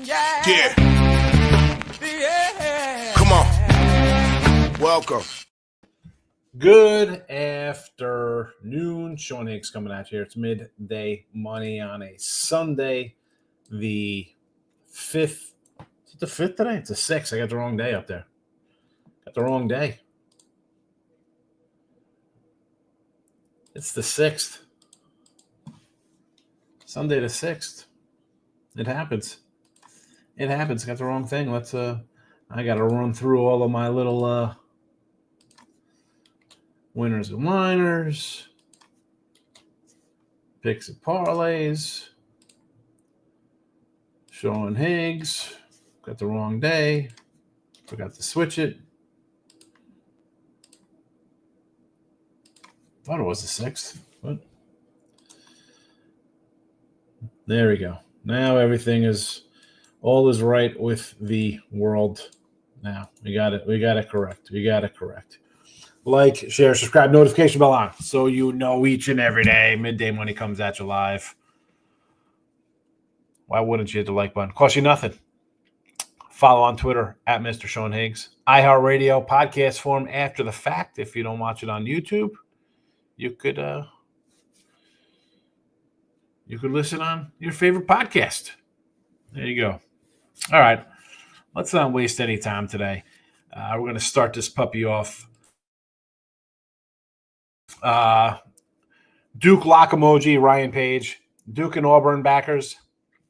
Yeah. Come on. Welcome. Good afternoon. Sean Higgs coming at you. It's midday money on a Sunday, the 5th. Is it the 5th today? It's the 6th. I got the wrong day up there. Got the wrong day. It's the 6th. Sunday the 6th. It happens. It happens. Got the wrong thing. I got to run through all of my little winners and liners, picks and parlays. Sean Higgs. Got the wrong day. Forgot to switch it. Thought it was the 6th, but there we go. Now all is right with the world. Now we got it correct. Like, share, subscribe, notification bell on, so you know each and every day midday money comes at you live. Why wouldn't you hit the like button? Cost you nothing. Follow on Twitter at Mr. Sean Higgs. iHeartRadio podcast form after the fact. If you don't watch it on YouTube, you could listen on your favorite podcast. There you go. All right. Let's not waste any time today. We're going to start this puppy off. Duke Lock Emoji, Ryan Page. Duke and Auburn backers.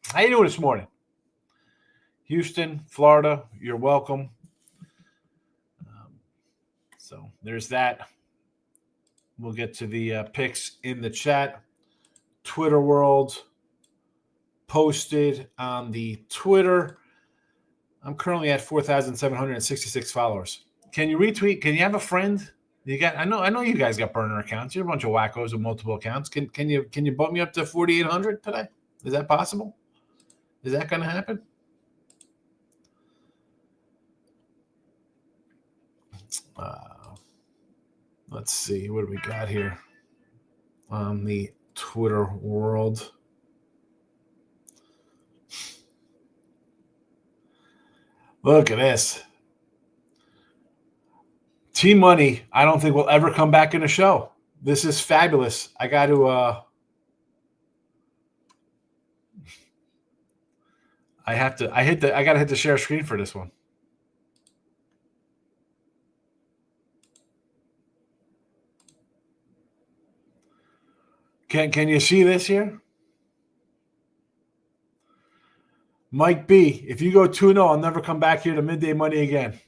How you doing this morning? Houston, Florida, you're welcome. So there's that. We'll get to the picks in the chat. Twitter world posted on the Twitter. I'm currently at 4,766 followers. Can you retweet? Can you have a friend? I know you guys got burner accounts. You're a bunch of wackos with multiple accounts. Can you bump me up to 4,800 today? Is that possible? Is that going to happen? Let's see. What do we got here on the Twitter world? Look at this. Team Money, I don't think will ever come back in the show. This is fabulous. I got to I gotta hit the share screen for this one. Can you see this here? Mike B, if you go 2-0, I'll never come back here to midday money again.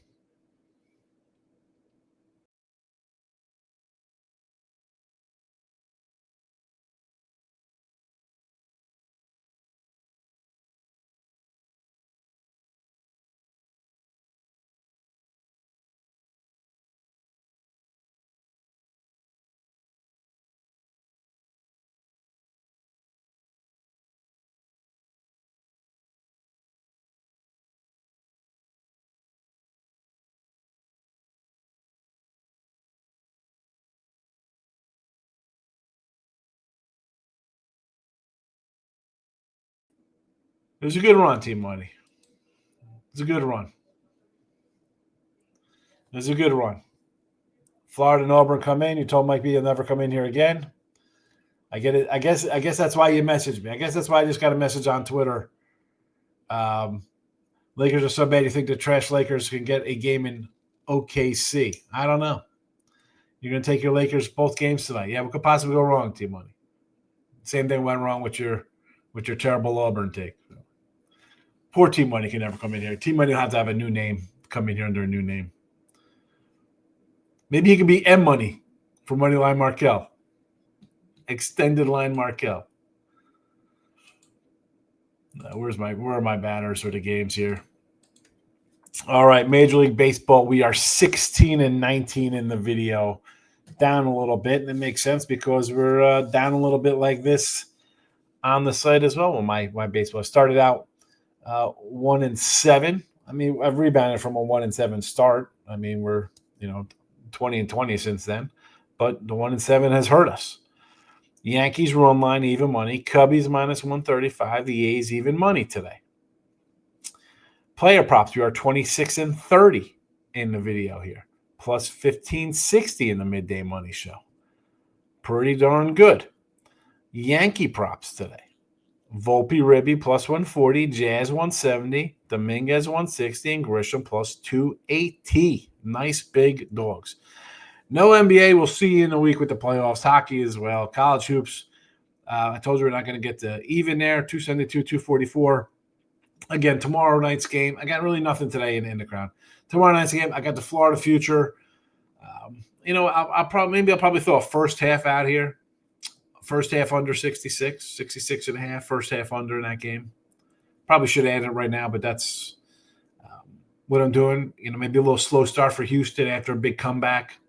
It was a good run, Team Money. It's a good run. Florida and Auburn come in. You told Mike B you'll never come in here again. I get it. I guess that's why you messaged me. I guess that's why I just got a message on Twitter. Lakers are so bad you think the trash Lakers can get a game in OKC. I don't know. You're going to take your Lakers both games tonight. Yeah, what could possibly go wrong, Team Money? Same thing went wrong with your terrible Auburn take. Poor Team Money can never come in here. Team Money will have to have a new name, come in here under a new name. Maybe he can be M Money for Moneyline Markel. Extended line Markel. Where are my banners for the games here? All right, Major League Baseball. We are 16-19 in the video. Down a little bit, and it makes sense because we're down a little bit like this on the site as well. Well, my baseball started out 1-7. I mean, I've rebounded from a 1-7 start. I mean, we're 20-20 since then, but the 1-7 has hurt us. Yankees run line even money. Cubbies -135. The A's even money today. Player props, we are 26 and 30 in the video here, plus 1560 in the midday money show. Pretty darn good. Yankee props today. Volpe Ribby plus 140, Jazz 170, Dominguez 160, and Grisham plus 280. Nice big dogs. No NBA. We'll see you in a week with the playoffs. Hockey as well. College hoops. I told you we're not going to get to even there. 272, 244. Again, tomorrow night's game. I got really nothing today in the crown. Tomorrow night's game, I got the Florida future. I'll probably throw a first half out here. First half under 66 and a half. First half under in that game. Probably should add it right now, but that's what I'm doing. Maybe a little slow start for Houston after a big comeback.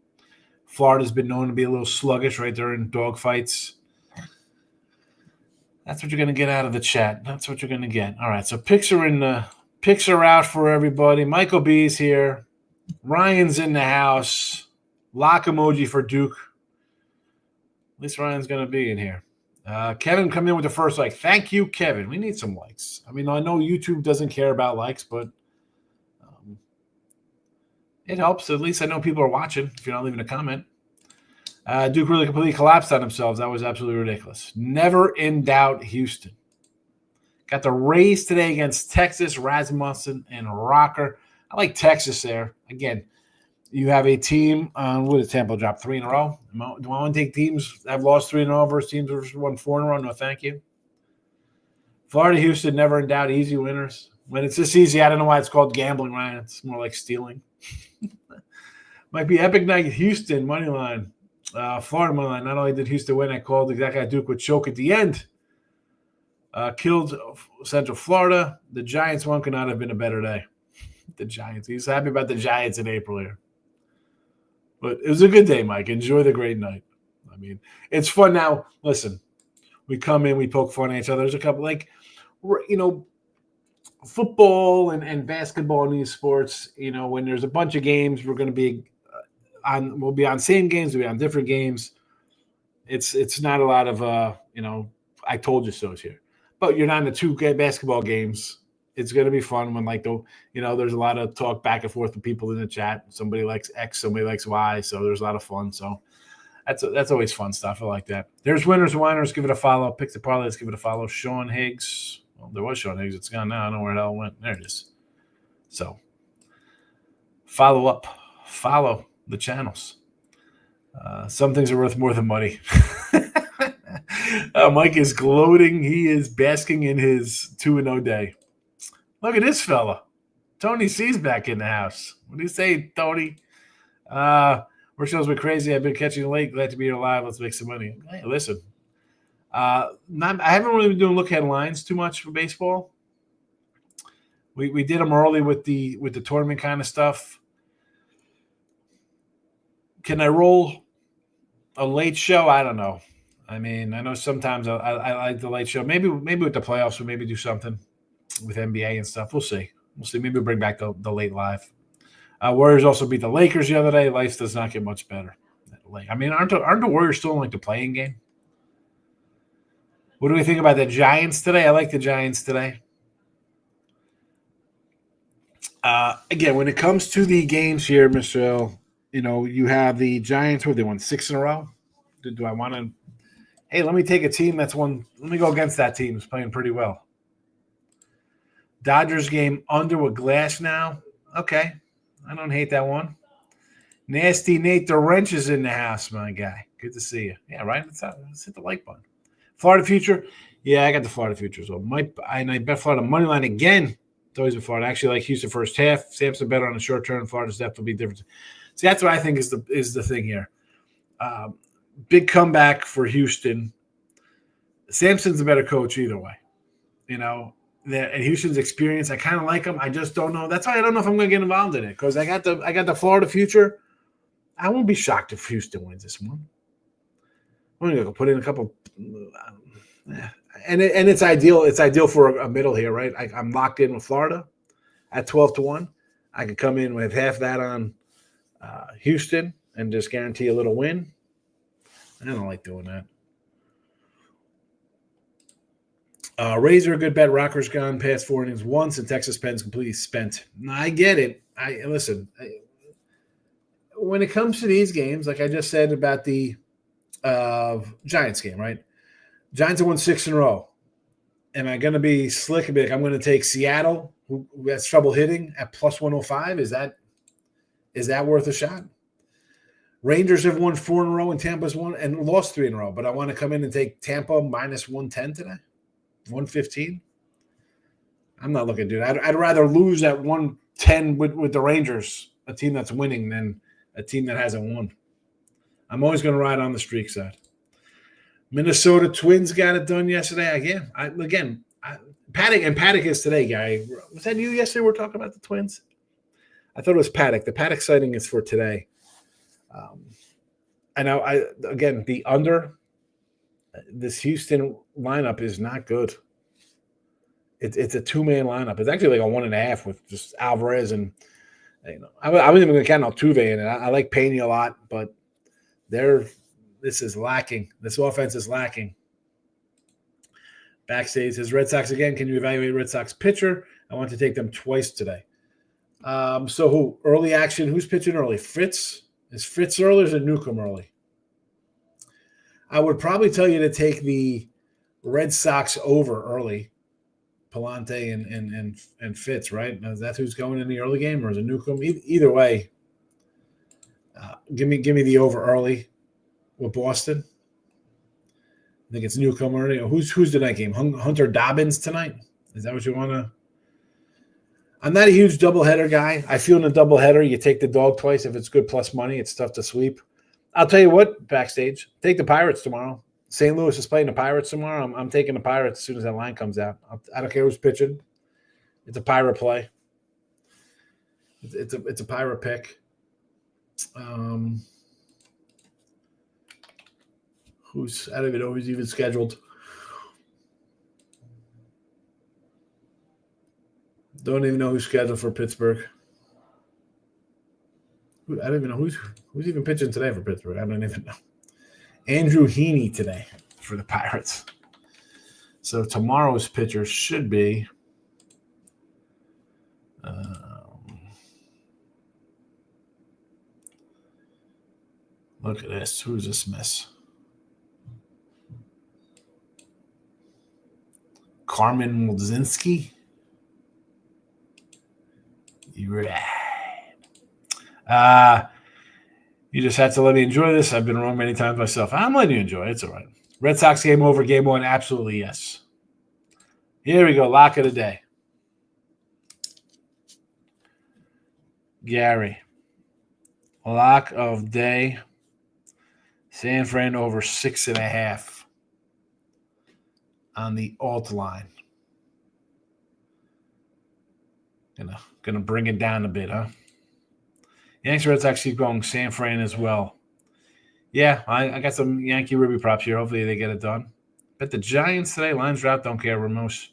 Florida's been known to be a little sluggish right there in dogfights. That's what you're going to get out of the chat. That's what you're going to get. All right, so picks are out for everybody. Michael B's here. Ryan's in the house. Lock emoji for Duke. At least Ryan's going to be in here. Kevin coming in with the first like. Thank you, Kevin. We need some likes. I mean, I know YouTube doesn't care about likes, but it helps. At least I know people are watching if you're not leaving a comment. Duke really completely collapsed on themselves. That was absolutely ridiculous. Never in doubt, Houston. Got the Rays today against Texas, Rasmussen, and Rocker. I like Texas there. Again, you have a team what did Tampa drop 3 in a row? Do I want to take teams that have lost 3 in a row versus teams that have won 4 in a row? No, thank you. Florida, Houston, never in doubt, easy winners. When it's this easy, I don't know why it's called gambling, Ryan. It's more like stealing. Might be epic night, Houston, money line. Florida money line. Not only did Houston win, I called exactly how Duke would choke at the end. Killed Central Florida. The Giants one could not have been a better day. The Giants. He's happy about the Giants in April here. But it was a good day, Mike. Enjoy the great night. I mean, it's fun now. Listen, we come in, we poke fun at each other. There's a couple, football and basketball in these sports, when there's a bunch of games, we're going to be we'll be on same games, we'll be on different games. It's not a lot of, I told you so's here. But you're not in the 2 basketball games. It's going to be fun when, there's a lot of talk back and forth with people in the chat. Somebody likes X, somebody likes Y, so there's a lot of fun. So that's always fun stuff. I like that. There's winners and whiners. Give it a follow. Pick the parlays. Give it a follow. Sean Higgs. Well, there was Sean Higgs. It's gone now. I don't know where the hell it went. There it is. So follow up. Follow the channels. Some things are worth more than money. Mike is gloating. He is basking in his 2-0 day. Look at this fella. Tony C's back in the house. What do you say, Tony? Work shows me crazy. I've been catching late. Glad to be here live. Let's make some money. Hey, listen. I haven't really been doing look-ahead lines too much for baseball. We did them early with the tournament kind of stuff. Can I roll a late show? I don't know. I mean, I know sometimes I like the late show. Maybe with the playoffs, we'll maybe do something with NBA and stuff. We'll see. Maybe we'll bring back the late live. Warriors also beat the Lakers the other day. Life does not get much better. I mean, aren't the Warriors still in the playing game? What do we think about the Giants today? I like the Giants today. Again, when it comes to the games here, Mr. L, you have the Giants where they won 6 in a row. Do I want to? Hey, let me take a team that's won. Let me go against that team who's playing pretty well. Dodgers game under with Glass now. Okay. I don't hate that one. Nasty Nate the Wrench is in the house, my guy. Good to see you. Yeah, right? Let's hit the like button. Florida future. Yeah, I got the Florida future as well. I bet Florida money line again. It's always been Florida. I actually like Houston first half. Samson better on the short term. Florida's depth will be different. See, that's what I think is the thing here. Big comeback for Houston. Samson's a better coach either way. And Houston's experience, I kind of like him. I just don't know. That's why I don't know if I'm going to get involved in it because I got the Florida future. I won't be shocked if Houston wins this one. I'm going to put in a couple. And it's ideal. It's ideal for a middle here, right? I'm locked in with Florida at 12-1. I could come in with half that on Houston and just guarantee a little win. I don't like doing that. Rays are a good bet. Rocker's gone past 4 innings once, and Texas Penn's completely spent. I get it. Listen. When it comes to these games, like I just said about the Giants game, right? Giants have won 6 in a row. Am I going to be slick and be like, I'm going to take Seattle, who has trouble hitting, at plus 105? Is that worth a shot? Rangers have won 4 in a row, and Tampa's won and lost 3 in a row. But I want to come in and take Tampa minus 110 today, 115. I'm not looking to do that. I'd rather lose at 110 with the Rangers, a team that's winning, than a team that hasn't won. I'm always going to ride on the streak side. Minnesota Twins got it done yesterday. Paddock is today, guy. Was that you yesterday? We're talking about the Twins. I thought it was Paddock. The Paddock sighting is for today. I know. The under. This Houston lineup is not good. It's a 2-man lineup. It's actually like a 1.5 with just Alvarez and. I wasn't even going to count Altuve in it. I like Pena a lot, but this is lacking. This offense is lacking. Backstage says Red Sox again. Can you evaluate Red Sox pitcher? I want to take them twice today. So who? Early action. Who's pitching early? Fritz? Is Fritz early or is it Newcomb early? I would probably tell you to take the Red Sox over early. Palante and Fitz, right? Is that who's going in the early game, or is it Newcomb? Either way, give me the over early with Boston. I think it's Newcomb early. Who's the night game? Hunter Dobbins tonight? Is that what you want to? I'm not a huge doubleheader guy. I feel in a doubleheader, you take the dog twice. If it's good plus money, it's tough to sweep. I'll tell you what, backstage, take the Pirates tomorrow. St. Louis is playing the Pirates tomorrow. I'm taking the Pirates as soon as that line comes out. I don't care who's pitching. It's a Pirate play. It's a Pirate pick. I don't even know who's even scheduled. Don't even know who's scheduled for Pittsburgh. I don't even know who's even pitching today for Pittsburgh. I don't even know. Andrew Heaney today for the Pirates. So tomorrow's pitcher should be look at this. Who's this mess? Carmen Mlodzinski. You're right. You just had to let me enjoy this. I've been wrong many times myself. I'm letting you enjoy it. It's all right. Red Sox game over, game one. Absolutely, yes. Here we go. Lock of the day. Gary. Lock of day. San Fran over 6.5 on the alt line. Gonna bring it down a bit, huh? Yankees Red Sox keep going. San Fran as well. Yeah, I got some Yankee Ruby props here. Hopefully they get it done. Bet the Giants today. Lines drop. Don't care. Ramos.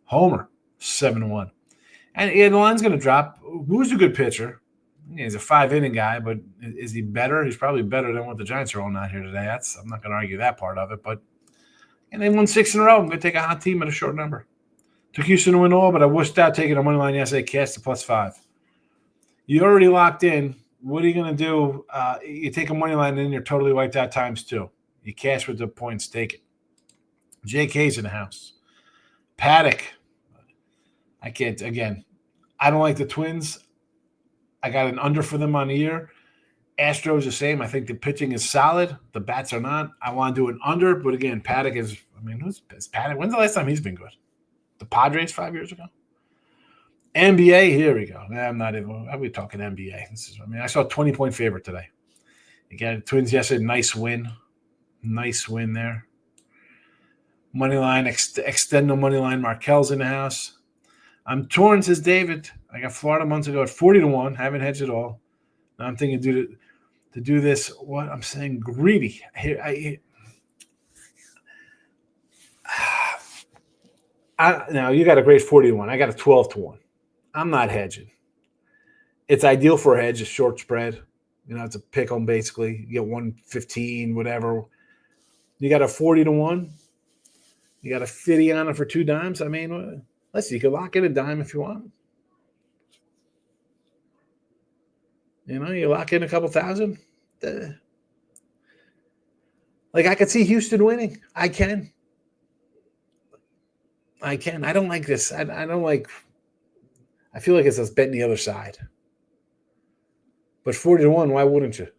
Homer. 7-1. And the line's going to drop. Who's a good pitcher? Yeah, he's a 5-inning guy, but is he better? He's probably better than what the Giants are on out here today. I'm not going to argue that part of it. But they won 6 in a row. I'm going to take a hot team at a short number. Took Houston to win all, but I wished out taking a money line yesterday. Cast to +5. You already locked in. What are you going to do? You take a money line and you're totally wiped out ×2. You cash with the points. Take it. JK's in the house. Paddock. I can't. Again, I don't like the Twins. I got an under for them on the year. Astros the same. I think the pitching is solid. The bats are not. I want to do an under, but again, Paddock is. Who's Paddock? When's the last time he's been good? The Padres 5 years ago. NBA, here we go. I'm not even. Are we talking NBA? I saw a 20-point favorite today. Again, Twins yesterday, nice win. Nice win there. Money line, extend the money line. Markel's in the house. I'm torn, says David. I got Florida months ago at 40-1. Haven't hedged at all. Now I'm thinking to do this. What I'm saying, greedy. Now you got a great 40-1. I got a 12-1. I'm not hedging. It's ideal for a hedge, a short spread. It's a pick 'em basically. You get 115, whatever. You got a 40-1. You got a 50 on it for 2 dimes. I mean, listen, you can lock in a dime if you want. You lock in a couple thousand. Like, I could see Houston winning. I can. I don't like this. I don't like. I feel like it's us betting the other side. But 40-1, why wouldn't you?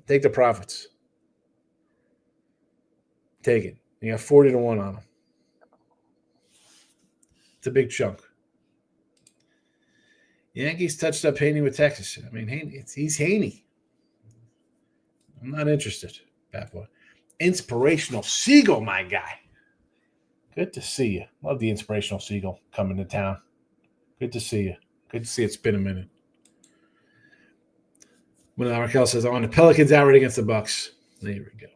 Take the profits. Take it. You got 40-1 on them. It's a big chunk. Yankees touched up Haney with Texas. I mean, he's Haney. I'm not interested, bad boy. Inspirational Seagull, my guy. Good to see you. Love the Inspirational Seagull coming to town. Good to see you. Good to see it's been a minute. When Raquel says, "On the Pelicans outright against the Bucks." There we go.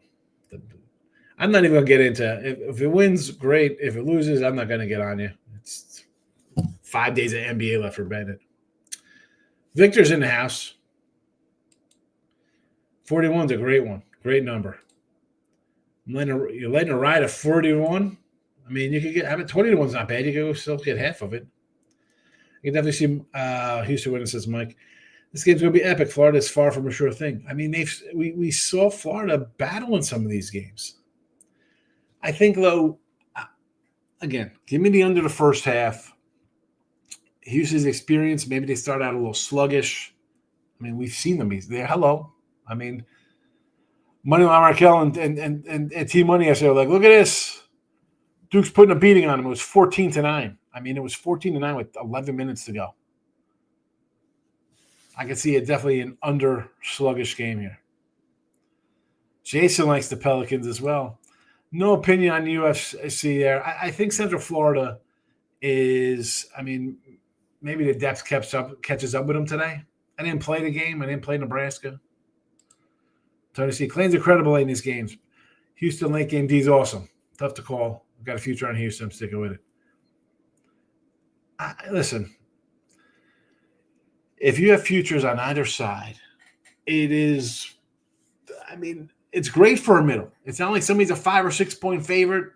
I'm not even going to get into if it wins, great. If it loses, I'm not going to get on you. It's 5 days of NBA left for Bennett. Victor's in the house. 41's a great one. Great number. You're letting a ride of 41. I mean, you could get. I mean, 20-1's not bad. You can still get half of it. You can definitely see Houston winning, says Mike. This game's going to be epic. Florida is far from a sure thing. I mean, we saw Florida battle in some of these games. I think, though, again, give me the under the first half. Houston's experience, maybe they start out a little sluggish. I mean, we've seen them. Hello. I mean, Money Line Markel and Team Money yesterday were like, look at this. Duke's putting a beating on him. It was 14-9. I mean, it was 14-9 with 11 minutes to go. I can see it definitely an under sluggish game here. Jason likes the Pelicans as well. No opinion on UFC there. I think Central Florida is, I mean, maybe the depth catches up with them today. I didn't play the game. I didn't play Nebraska. Tennessee claims are credible in these games. Houston late game D is awesome. Tough to call. I've got a future on Houston. I'm sticking with it. Listen, if you have futures on either side, it is, I mean, it's great for a middle. It's not like somebody's a 5 or 6 point favorite.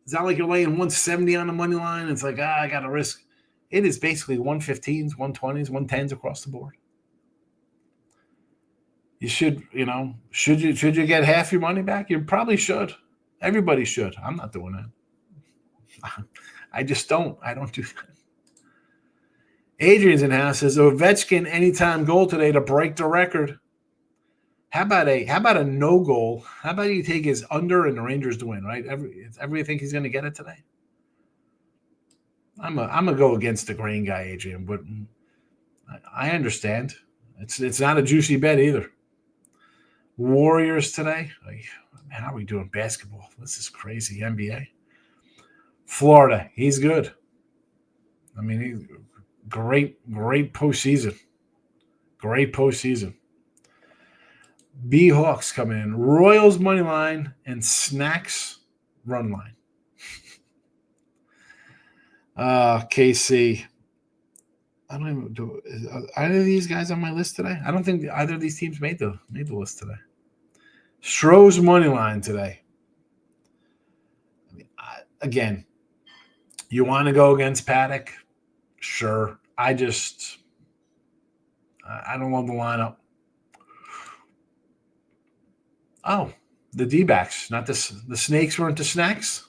It's not like you're laying 170 on the money line. It's like, I got to risk. It is basically 115s, 120s, 110s across the board. You should, should you get half your money back? You probably should. Everybody should. I'm not doing that. I just don't. I don't do that. Adrian's in house says Ovechkin anytime goal today to break the record. How about a no goal? How about you take his under and the Rangers to win, right? Everybody think he's going to get it today? I'm gonna go against the grain guy, Adrian, but I understand. It's not a juicy bet either. Warriors today. Like, how are we doing basketball? This is crazy. NBA. Florida, he's good. I mean, he's great postseason. Great postseason. B-Hawks coming in. Royals money line and Snacks run line. KC. I don't even do. Are either of these guys on my list today? I don't think either of these teams made the list today. Stroh's money line today. I mean, again, you want to go against Paddock? Sure. I don't love the lineup. Oh, the D-backs, not the Snakes weren't the Snacks.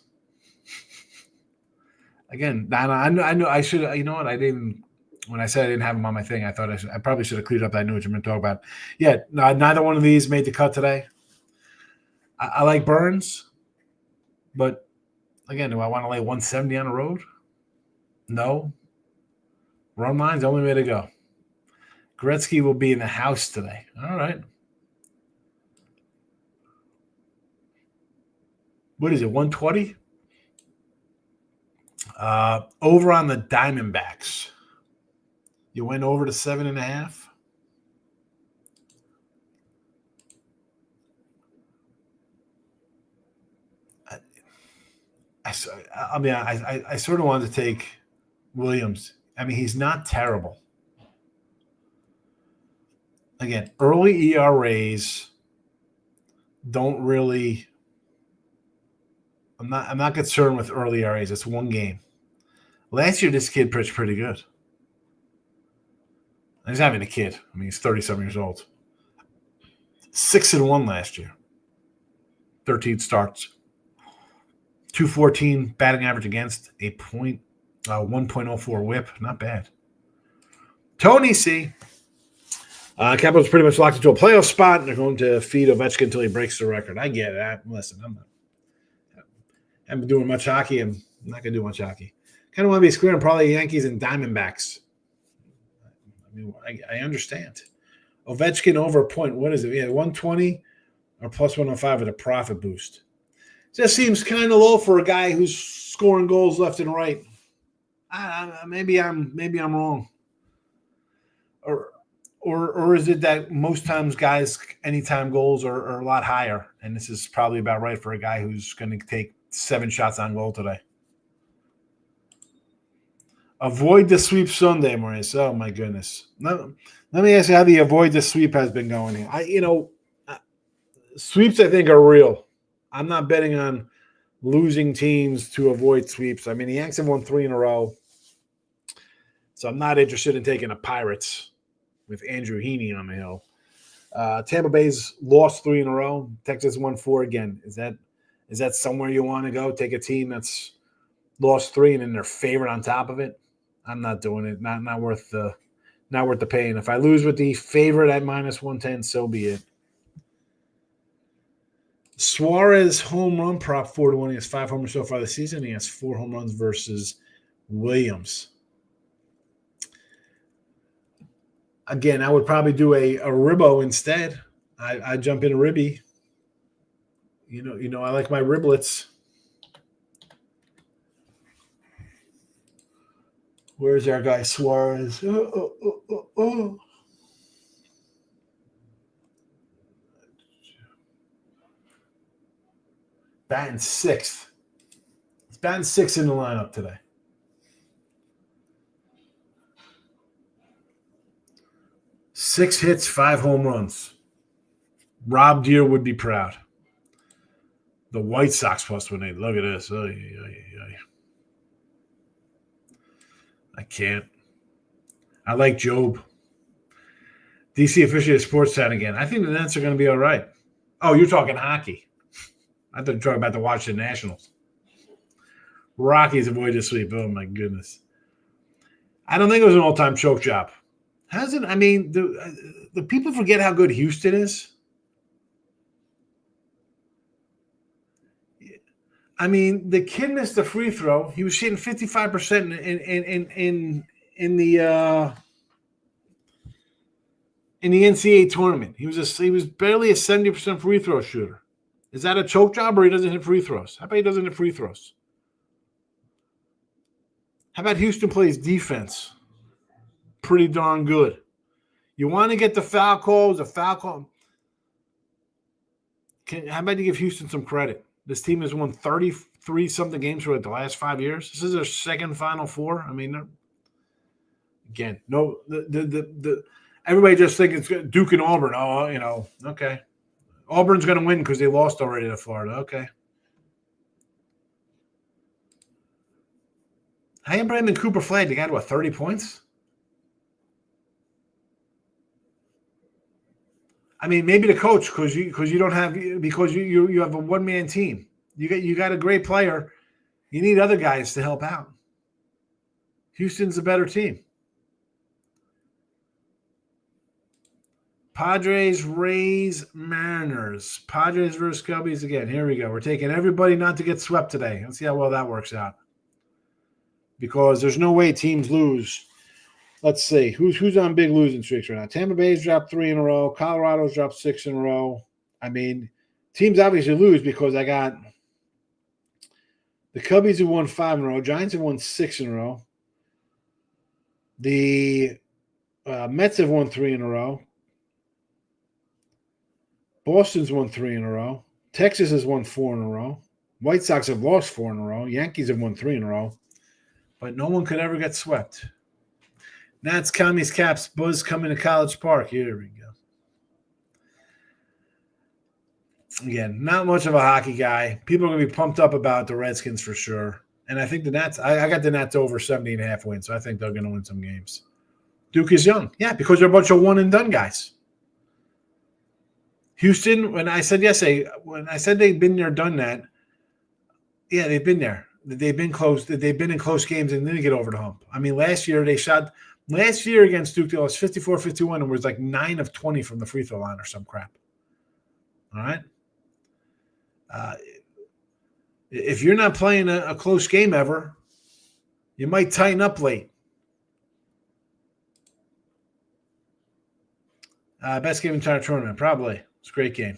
Again, I knew I should. You know what? I didn't. When I said I didn't have them on my thing, I thought I probably should have cleared up. I knew what you meant to talk about. Yeah, neither one of these made the cut today. I like Burns, but again, do I want to lay 170 on the road? No. Run line's the only way to go. Gretzky will be in the house today. All right. What is it, 120? Over on the Diamondbacks. You went over to 7.5. I sort of wanted to take Williams. I mean, he's not terrible. Again, early ERAs don't really I'm not concerned with early ERAs. It's one game. Last year, this kid pitched pretty good. He's not even a kid. I mean, he's 37 years old. 6-1 last year. 13 starts. 214 batting average against, 1.04 whip. Not bad. Tony C. Capitals pretty much locked into a playoff spot, and they're going to feed Ovechkin until he breaks the record. I get it. Listen, I haven't been doing much hockey. I'm not going to do much hockey. Kind of want to be squaring probably Yankees and Diamondbacks. I mean, I understand. Ovechkin over a point. What is it? Yeah, 120 or plus 105 with a profit boost. Just seems kind of low for a guy who's scoring goals left and right. Maybe I'm wrong. Or is it that most times guys anytime goals are a lot higher, and this is probably about right for a guy who's going to take 7 shots on goal today. Avoid the sweep Sunday, Maurice. Oh my goodness. Let me ask you how the avoid the sweep has been going here. Sweeps I think are real. I'm not betting on losing teams to avoid sweeps. I mean, the Yanks have won 3 in a row, so I'm not interested in taking the Pirates with Andrew Heaney on the hill. Tampa Bay's lost 3 in a row. Texas won 4 again. Is that somewhere you want to go? Take a team that's lost 3 and then they're favorite on top of it? I'm not doing it. Not worth the pain. If I lose with the favorite at minus 110, so be it. Suarez home run prop 4-1. He has 5 homers so far this season. He has 4 home runs versus Williams. Again, I would probably do a Ribbo instead. I jump in a Ribby. I like my riblets. Where's our guy Suarez? Batting 6th. It's batting 6th in the lineup today. Six hits, 5 home runs. Rob Deere would be proud. The White Sox plus 180. Look at this. I can't. I like Job. DC officiated sports chat again. I think the Nets are going to be all right. Oh, you're talking hockey. I thought you were talking about the Washington Nationals. Rockies avoided sweep. Oh, my goodness. I don't think it was an all-time choke job. Hasn't? I mean, the people forget how good Houston is. I mean, the kid missed a free throw. He was shooting 55% in the NCAA tournament. He was barely a 70% free throw shooter. Is that a choke job or he doesn't hit free throws? How about he doesn't hit free throws? How about Houston plays defense? Pretty darn good. You want to get the foul calls, a foul call. How about you give Houston some credit? This team has won 33-something games for the last 5 years. This is their second Final Four. I mean, again, no, the everybody just thinks it's Duke and Auburn. Oh, okay. Auburn's going to win because they lost already to Florida. Okay. How am Brandon Cooper flagged? He got, 30 points? I mean, maybe the coach because you don't have because you have a one-man team. You got a great player. You need other guys to help out. Houston's a better team. Padres, Rays, Mariners. Padres versus Cubbies again. Here we go. We're taking everybody not to get swept today. Let's see how well that works out. Because there's no way teams lose. Let's see. Who's on big losing streaks right now? Tampa Bay's dropped 3 in a row. Colorado's dropped 6 in a row. I mean, teams obviously lose because I got the Cubbies who won 5 in a row. Giants have won 6 in a row. The Mets have won 3 in a row. Boston's won 3 in a row. Texas has won 4 in a row. White Sox have lost 4 in a row. Yankees have won 3 in a row. But no one could ever get swept. Nats, Commies, Caps, Buzz coming to College Park. Here we go. Again, not much of a hockey guy. People are going to be pumped up about the Redskins for sure. And I think the Nats, I got the Nats over 70.5 wins, so I think they're going to win some games. Duke is young. Yeah, because they're a bunch of one-and-done guys. Houston, when I said they've been there, done that, yeah, they've been there. They've been close. They've been in close games and didn't get over the hump. I mean, last year against Duke, it was 54-51 and was like 9 of 20 from the free throw line or some crap. All right? If you're not playing a close game ever, you might tighten up late. Best game in the entire tournament, probably. It's a great game.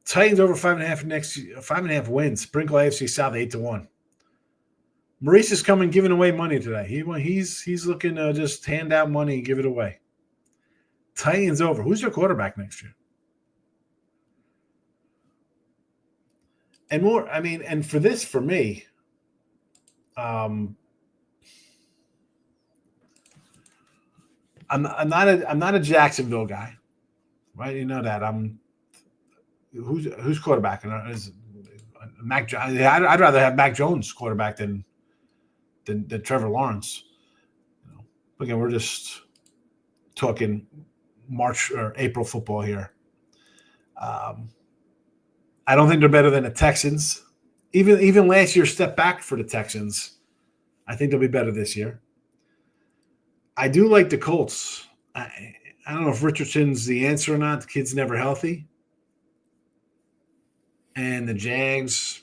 Titans over 5.5 wins. Sprinkle AFC South 8-1. Maurice is coming giving away money today. He's looking to just hand out money and give it away. Titans over. Who's their quarterback next year? And more, I mean, and for me, I'm not a Jacksonville guy, right? You know that. Who's quarterback? Is Mac? I'd rather have Mac Jones quarterback than Trevor Lawrence. Again, we're just talking March or April football here. I don't think they're better than the Texans. Even last year, step back for the Texans. I think they'll be better this year. I do like the Colts. I don't know if Richardson's the answer or not. The kid's never healthy. And the Jags,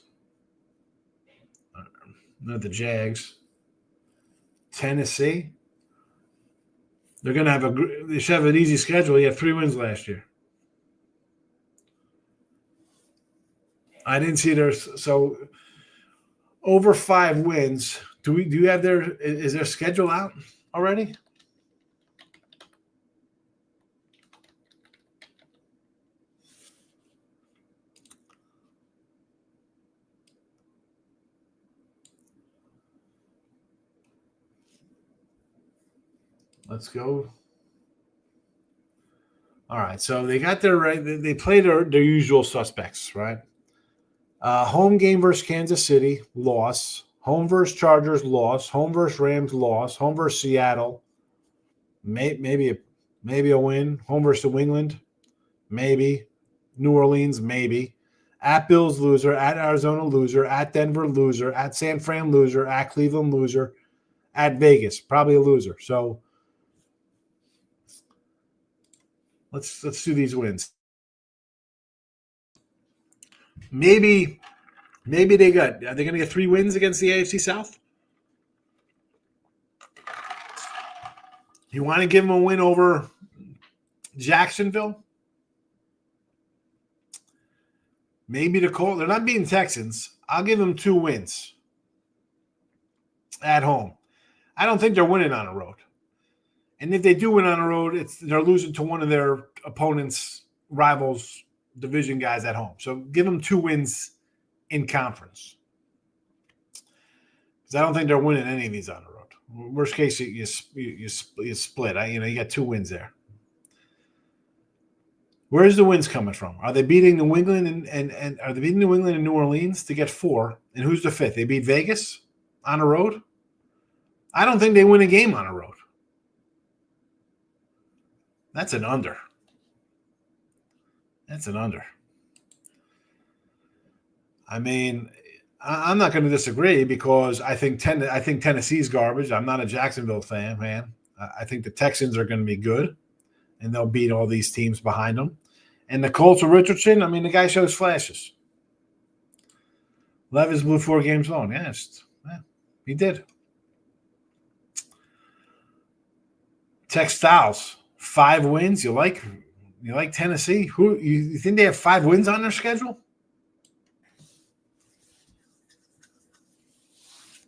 not the Jags, Tennessee. They're going to they should have an easy schedule. He had 3 wins last year. I didn't see so over 5 wins. Do you have is their schedule out already? Let's go. All right, so they got they play their usual suspects, right? Home game versus Kansas City, loss. Home versus Chargers, loss. Home versus Rams, loss. Home versus Seattle, maybe a win. Home versus New England, maybe. New Orleans, maybe. At Bills, loser. At Arizona, loser. At Denver, loser. At San Fran, loser. At Cleveland, loser. At Vegas, probably a loser. So let's do these wins. Maybe are they going to get 3 wins against the AFC South? You want to give them a win over Jacksonville? Maybe the Colts. They're not beating Texans. I'll give them 2 wins at home. I don't think they're winning on the road. And if they do win on the road, they're losing to one of their opponents, rivals, division guys at home. So give them 2 wins in conference. Because I don't think they're winning any of these on the road. Worst case, you split. You got 2 wins there. Where's the wins coming from? Are they beating New England and are they beating New England and New Orleans to get 4? And who's the 5th? They beat Vegas on the road? I don't think they win a game on the road. That's an under. That's an under. I mean, I'm not going to disagree because I think Tennessee's garbage. I'm not a Jacksonville fan, man. I think the Texans are going to be good, and they'll beat all these teams behind them. And the Colts of Richardson, I mean, the guy shows flashes. Levis blew 4 games long. Yeah, he did. Textiles, 5 wins. You like Tennessee? Who you think they have 5 wins on their schedule?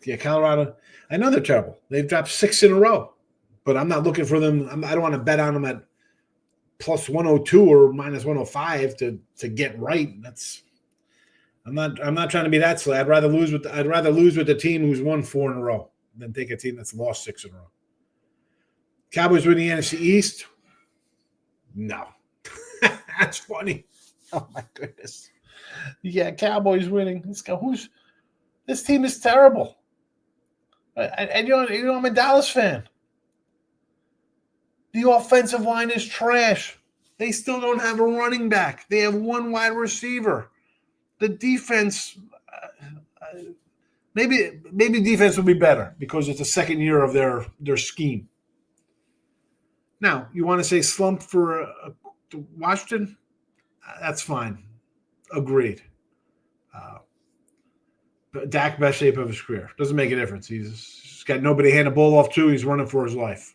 Yeah, Colorado. I know they're terrible. They've dropped 6 in a row, but I'm not looking for them. I don't want to bet on them at plus 102 or minus 105 to get right. I'm not trying to be that slow. I'd rather lose with the team who's won 4 in a row than take a team that's lost 6 in a row. Cowboys win the NFC East? No. That's funny. Oh my goodness. Yeah, Cowboys winning. This team is terrible. And I'm a Dallas fan. The offensive line is trash. They still don't have a running back. They have one wide receiver. The defense, maybe defense will be better because it's the second year of their scheme. Now, you want to say slump for Washington? That's fine. Agreed. But Dak, best shape of his career. Doesn't make a difference. He's got nobody to hand the ball off to. He's running for his life.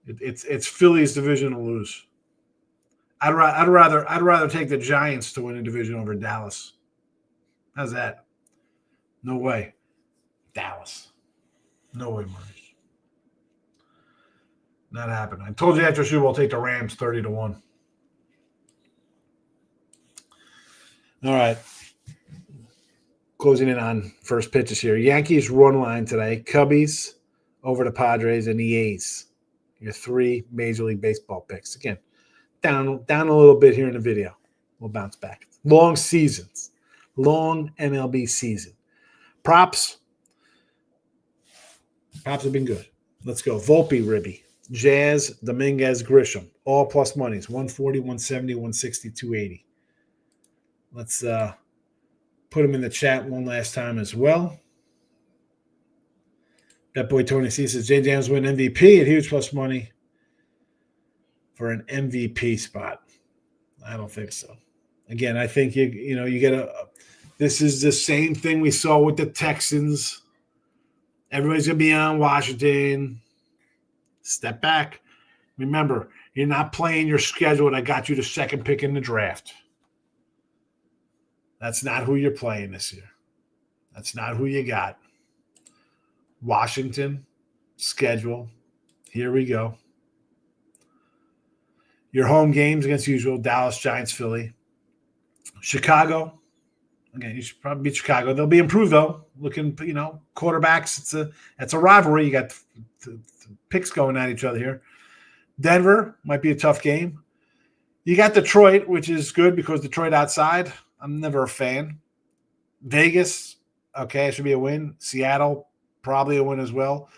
It's Philly's division to lose. I'd rather take the Giants to win a division over Dallas. How's that? No way. Dallas. No way, Maurice. Not happening. I told you after Super Bowl, I'll take the Rams 30-1. All right. Closing in on first pitches here. Yankees run line today. Cubbies over the Padres and the A's. Your three Major League Baseball picks. Again, down a little bit here in the video. We'll bounce back. Long seasons. Long MLB season. Props have been good. Let's go. Volpe, Ribby. Jazz, Dominguez, Grisham. All plus monies. 140, 170, 160, 280. Let's put them in the chat one last time as well. That boy Tony C says Jay Daniels win MVP at huge plus money for an MVP spot. I don't think so. Again, I think you get this is the same thing we saw with the Texans. Everybody's gonna be on Washington. Step back. Remember, you're not playing your schedule that got you the second pick in the draft. That's not who you're playing this year. That's not who you got. Washington, schedule. Here we go. Your home games against usual, Dallas, Giants, Philly. Chicago. Again, you should probably beat Chicago. They'll be improved, though. Looking, quarterbacks, it's a rivalry. You got the picks going at each other here. Denver might be a tough game. You got Detroit, which is good because Detroit outside. I'm never a fan. Vegas, okay, it should be a win. Seattle, probably a win as well.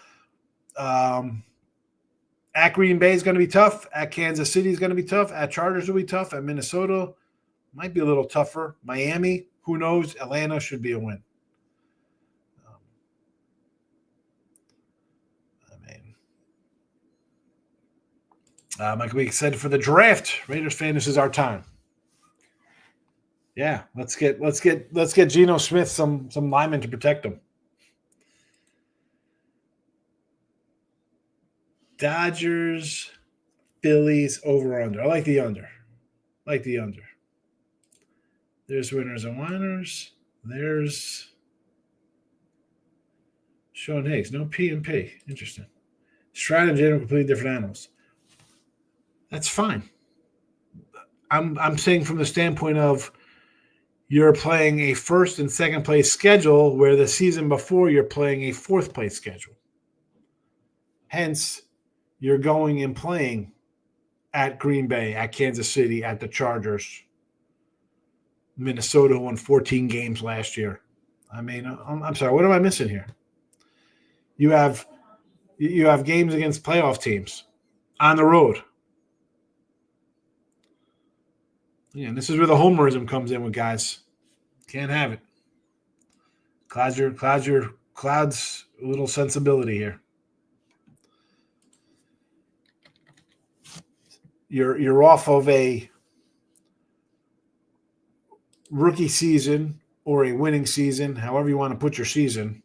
At Green Bay is going to be tough. At Kansas City is going to be tough. At Chargers will be tough. At Minnesota, might be a little tougher. Miami, who knows? Atlanta should be a win. Like we said for the draft, Raiders fan, this is our time. Yeah, let's get Geno Smith some linemen to protect him. Dodgers, Phillies, over under. I like the under. There's winners and whiners. There's Sean Higgs. No P and P. Interesting. Stroud and Jalen are completely different animals. That's fine. I'm saying from the standpoint of you're playing a first and second place schedule where the season before you're playing a fourth place schedule. Hence, you're going and playing at Green Bay, at Kansas City, at the Chargers. Minnesota won 14 games last year. I mean, I'm sorry, what am I missing here? You have games against playoff teams on the road. Yeah, and this is where the homerism comes in with guys. Can't have it. Clouds a little sensibility here. You're off of a rookie season or a winning season, however you want to put your season,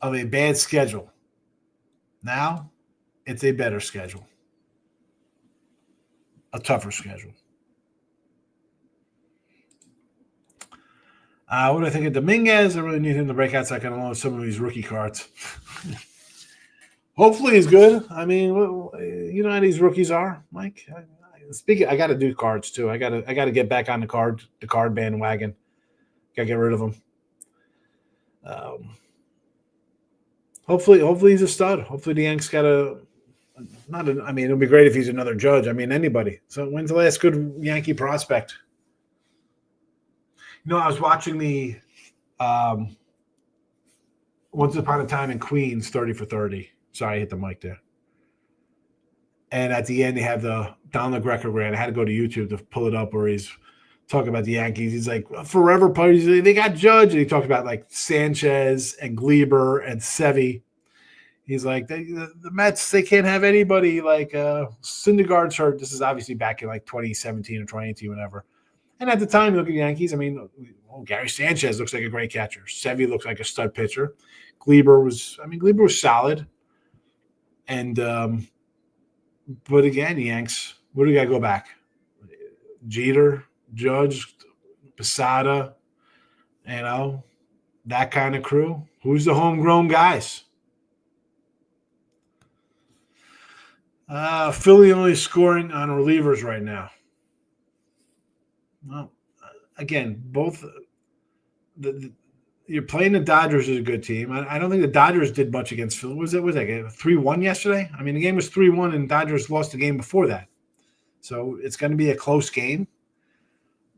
of a bad schedule. Now, it's a better schedule. A tougher schedule. What do I think of Dominguez? I really need him to break out so I can unload some of these rookie cards. Hopefully he's good. I mean, you know how these rookies are, Mike. I got to do cards too. I got to get back on the card bandwagon. Got to get rid of them. Hopefully he's a stud. Hopefully the Yanks got a I mean, it'll be great if he's another Judge. I mean, anybody. So when's the last good Yankee prospect? I was watching the Once Upon a Time in Queens, 30 for 30. Sorry, I hit the mic there. And at the end, they have the Don LaGreca. I had to go to YouTube to pull it up where he's talking about the Yankees. He's like, forever players. They got Judge. And he talked about like Sanchez and Gleber and Sevy. He's like, the Mets, they can't have anybody like Syndergaard's hurt. This is obviously back in like 2017 or 2018, whatever. And at the time, you look at the Yankees, I mean, Gary Sanchez looks like a great catcher. Sevy looks like a stud pitcher. Gleber was solid. And, but again, Yanks, what do we got to go back? Jeter, Judge, Posada, that kind of crew. Who's the homegrown guys? Philly only scoring on relievers right now. Well, again, both you're playing the Dodgers is a good team. I don't think the Dodgers did much against Philly. Was that 3-1 yesterday? I mean, the game was 3-1, and Dodgers lost the game before that. So it's going to be a close game.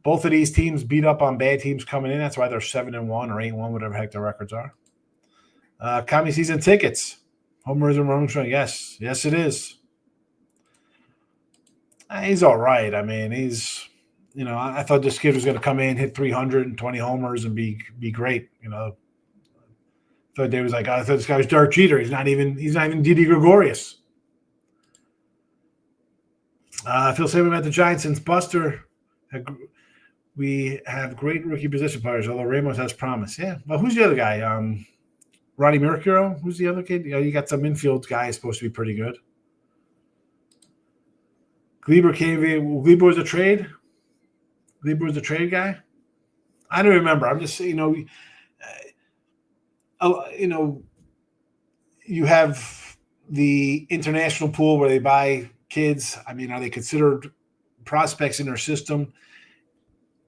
Both of these teams beat up on bad teams coming in. That's why they're 7-1 or 8-1, whatever the heck their records are. Coming season tickets. Homers and runs. Yes, it is. He's all right. I mean, he's, I thought this kid was going to come in, hit 320 homers, and be great. Thought they was like, I thought this guy was Derek Jeter. He's not even Didi Gregorius. I feel the same about the Giants since Buster. We have great rookie position players, although Ramos has promise. Yeah. Well, who's the other guy? Roddy Mercuro. Who's the other kid? You got some infield guy supposed to be pretty good. Gleber came in. Gleber was a trade. Gleber was a trade guy. I don't remember. I'm just you have the international pool where they buy kids. I mean, are they considered prospects in their system?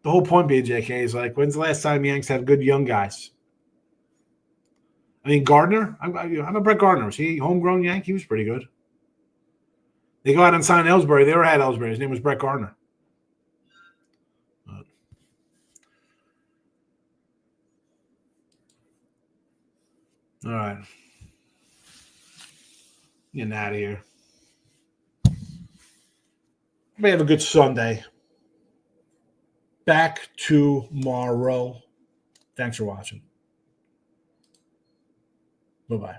The whole point being, JK, is like, when's the last time Yanks had good young guys? I mean, Gardner. I'm a Brett Gardner. Was he homegrown Yank? He was pretty good. They go out and sign Ellsbury. They already had Ellsbury. His name was Brett Gardner. All right. Getting out of here. Everybody have a good Sunday. Back tomorrow. Thanks for watching. Bye-bye.